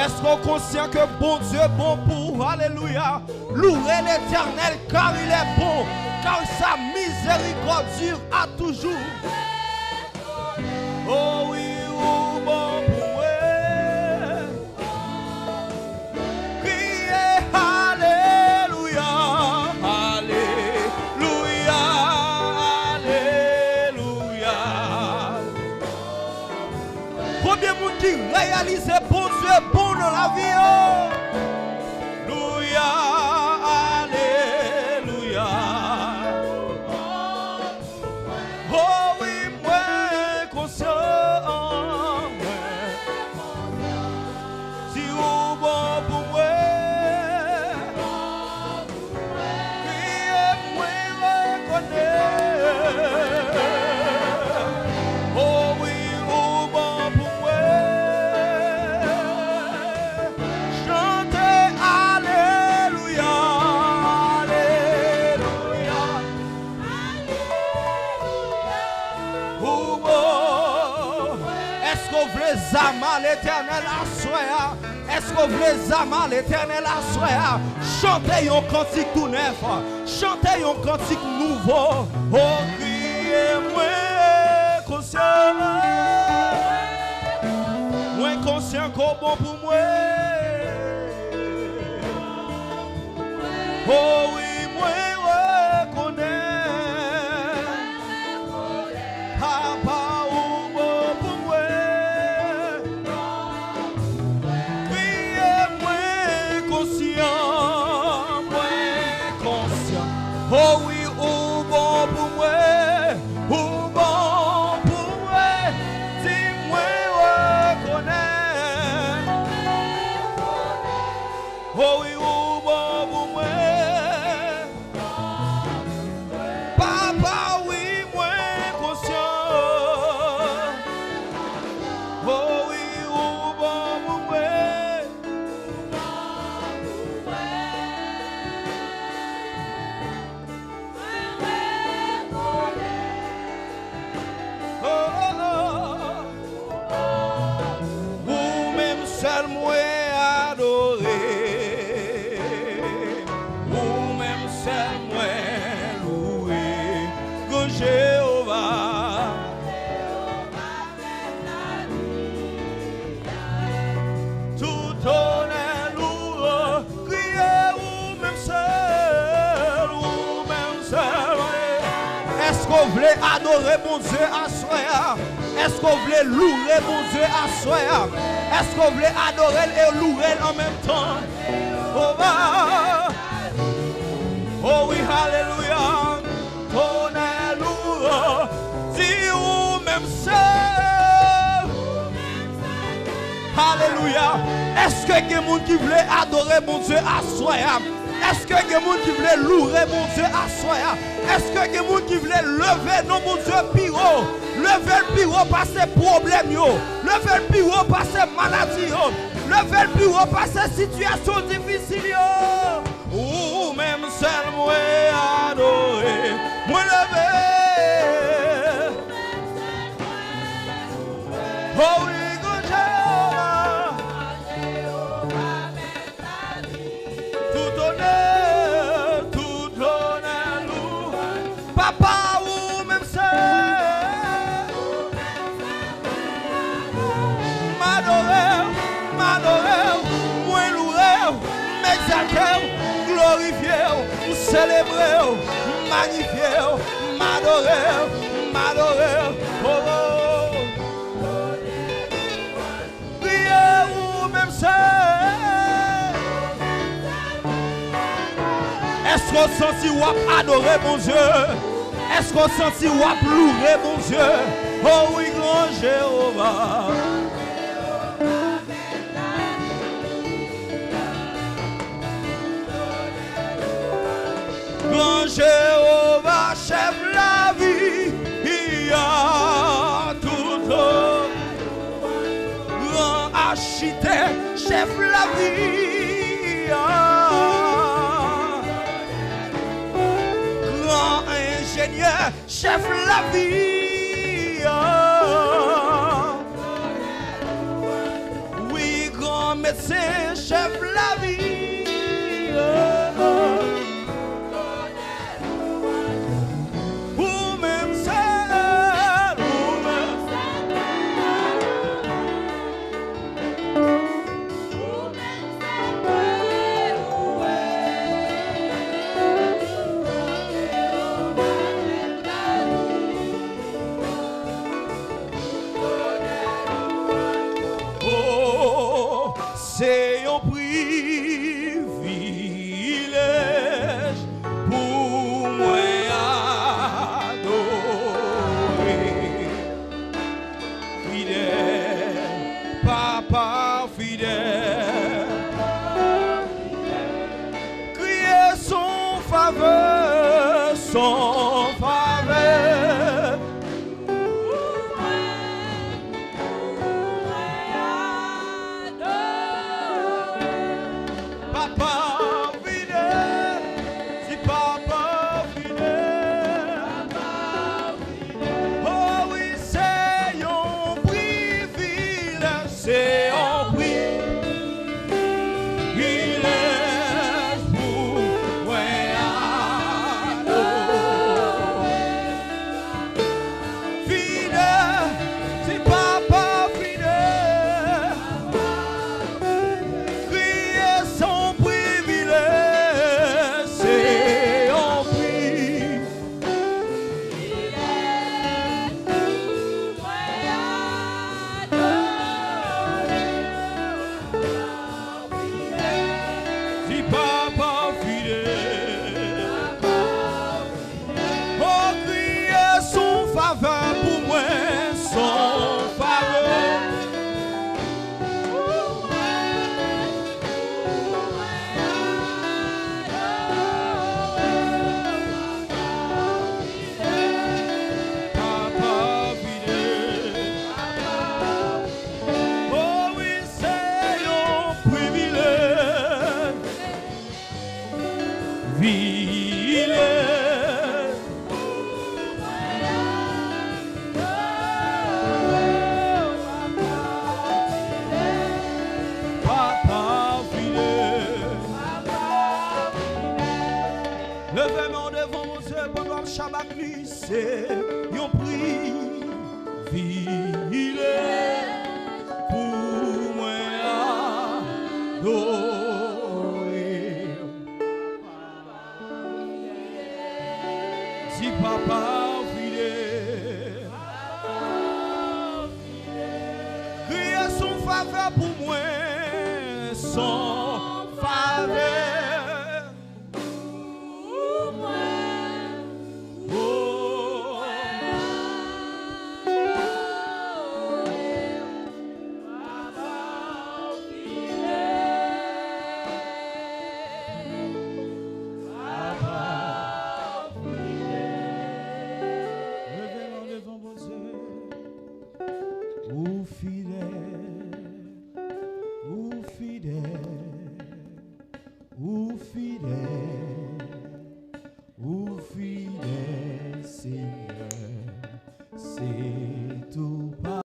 Est-ce qu'on est conscient que bon Dieu est bon pour? Alléluia. Louez l'Éternel car il est bon, car sa miséricorde dure à toujours. Oh oui, oh bon pour moi. Criez Alléluia, Alléluia, Alléluia. Combien de monde qui réalise bon Dieu est bon dans la vie? Alléluia, Alléluia. Oh oui, moi conscient, si vous bon pour moi, criez-moi reconnaître. Oh oui, vous bon pour moi, chantez Alléluia, Alléluia. Oh, oh. Est-ce qu'on veut zama l'Éternel à soi? Est-ce qu'on veut zama l'Éternel à soi? Chantez un cantique tout neuf, chantez un cantique nouveau. Oh, criez-moi conscient, moi conscient qu'on bon pour moi. Oh oui, moi reconnais. Papa ou bon pour moi. Criez-moi conscient, moi conscient. Oh oui, ou bon pour moi, ou bon pour moi. Dis-moi reconnais. Oh oui, ou bon pour moi. Papa, oui, moi conscient. Oh oui, ou bon pour moi. Oh, oh, oh. Ou même seul moi adoré. Ou même seul moi loué. Grand Jéhovah. Tout honneur, loué. Criez ou même seul. Ou même seul. Est-ce qu'on voulait adorer mon Dieu à soi? Est-ce qu'on voulait louer mon Dieu à soi? Est-ce qu'on voulait adorer et louer en même temps? Oh, ah. Oh oui, alléluia. Tonnerre, loué. Dis ou même seul. Alléluia. Est-ce que quelqu'un qui voulait adorer mon Dieu à soi? Est-ce que quelqu'un qui voulait louer mon Dieu à soi? Est-ce que quelqu'un qui voulait lever non mon Dieu piro? Lever le piro par ses problèmes, lever le piro par ses maladies, lever le piro par ses situations difficiles. Ou même seul moi adoré, moi lever. Oh oui, good Jéhovah. Tout honneur, nous. Papa ou même seul. M'adorer, moi louer, m'exalter, glorifier, célébrer, magnifier, m'adorer, oh, oh. Prier ou même seul. Est-ce qu'on sentit ou adorer mon Dieu? Est-ce qu'on sentit ou louer mon Dieu? Oh oui, grand Jéhovah. Grand Jéhovah, chef la vie, il y a tout autre. Grand architecte, chef la vie, grand ingénieur, chef la vie. Oui, grand médecin, chef la vie. Ou même seul, ou même oh, c'est un privilège pour moi adorer. Fidèle, papa fidèle, crier son faveur, son faveur. Papa fidèle, si papa fidèle, oh oui, c'est un privilège, c'est un privilège pour moi adorer. Fidèle, si papa fidèle, crier son privilège, c'est un privilège. Si papa fidèle, oh crier son faveur pour moi, son faveur. Papa fidèle, oh oui, c'est un privilège. Vilège. Papa fidèle. Levez-moi devant mon Dieu pendant le Shabbat lui, c'est un privilège pour moi adorer. Si papa fidèle, crier son faveur pour moi, son faveur. Oh. Levez-moi devant vos yeux. Ou